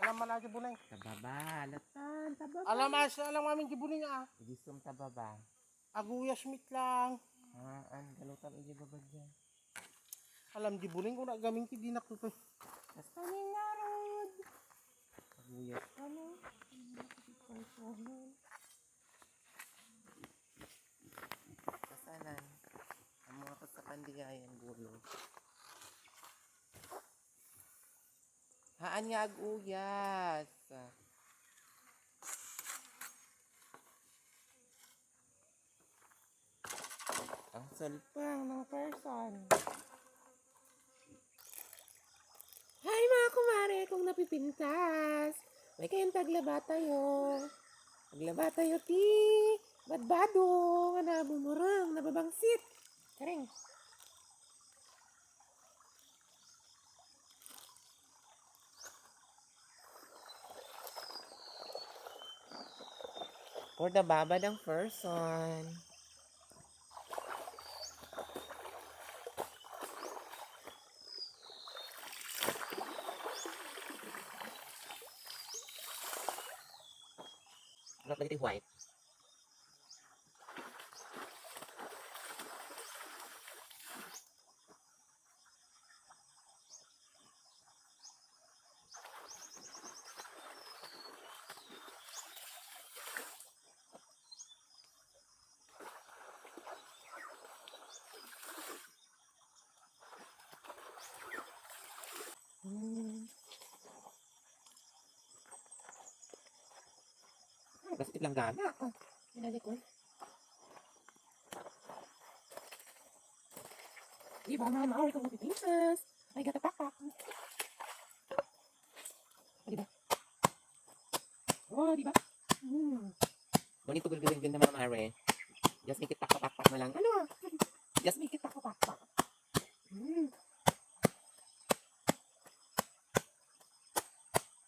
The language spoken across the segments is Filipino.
Alam mo na bunay. Tababa, latan, tababa. Alam amin bunay ah. Igisum tababa. Aguyas mit lang. Galutan iji babad dyan. Alam di bunay kung nagamin ki dinak to. Basta ninarod. Aguyas ka no. Kasanan. Ang mga to sa pandiyayan gulo. Haan nga aguyas. Ang salpang ng person. Hi mga kumare, kung napipintas. May kayong taglaba tayo. Taglaba tayo ti. Badbado. Nga nabumurang, nababangsit. Karing. For the babad ang person. Not lagi white. Kasi lang gana. Nilali ko. Di ba mga maori kong mapipinsas? Ay, gata pakpak. Di ba? Oh, di ba? Ganito gulgulin din na mga maori. Just make it pakpak na lang. Ano? Just make it pakpak.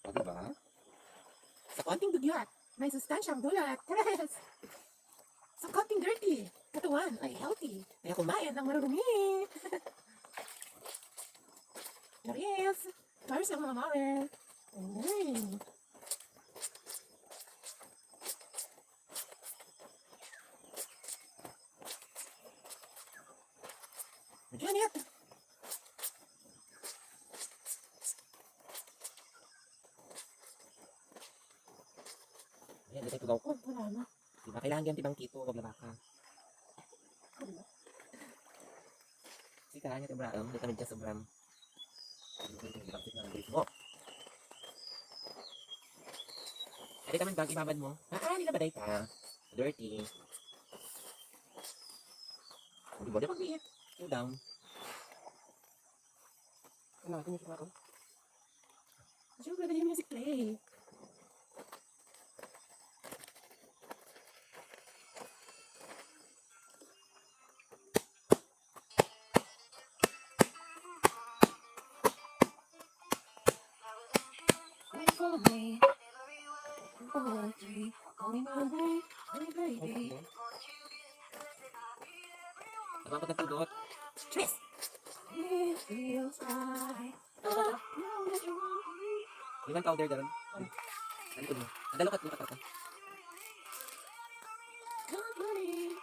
O, di ba? Sa konting dugyat, may sustansyang dulat. Yes! Sa konting dirty, katawan ay healthy. Kaya kumain ng marurumi. Yes! Para sa mga mare. Janet! Ayan, dito tugaw ko. Wala na. Diba, kailangan yan tibang kito, wag labaka. Kasi kanya tibang braam, dito namin dyan sa bram. Adi ka man bag, ibabad mo. Nilabaday ka. Dirty. Di ba, di pag-iit. Cool down. Ano, ito music na ako. Siyempre, dali yung music play. Follow me. Poetry, going my way, my baby. Apa kata tudot? Stress. It feels right. Ilan powder garon? Ano ko din? Adalo ka ka. Company.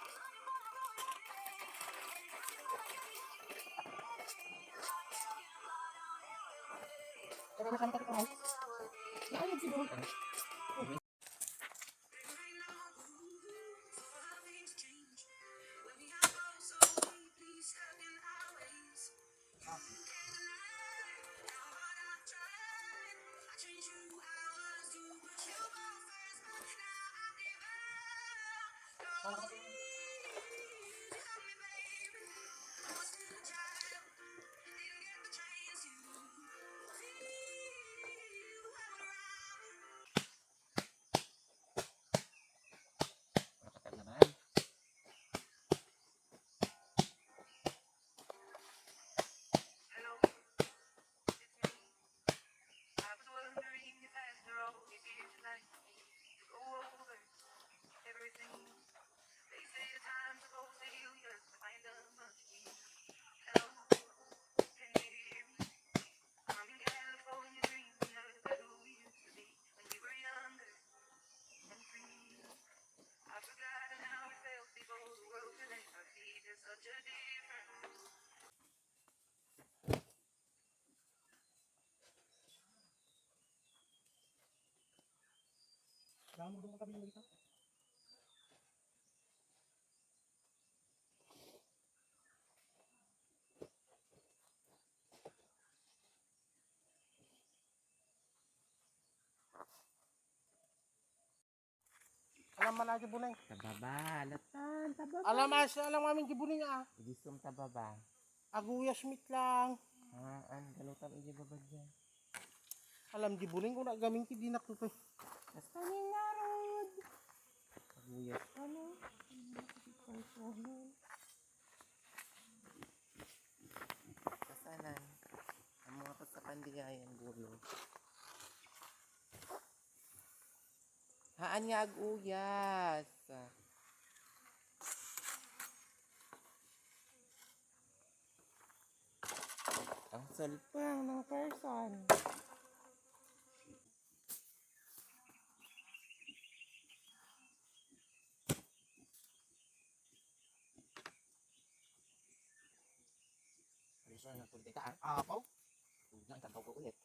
Tara na kanta ko. Ayun siguro. Kasama mo kami dito. Alam man aja buneng. Tababa, latan, tababa. Alam amin di buning ah. Igisum tababa. Aguyas meat lang. Haan, galutam iji babad dyan. Alam di buning kung nagaming ti dinak to. Basta ning narod. Aguyas ka no. Kasanan. Ang mga pa sa pandiyayan gulo. Haan nga aguyas. Ang sulpang ng person. Person na tulad ka. Apaw. Huwag lang, tantaw ko ulit.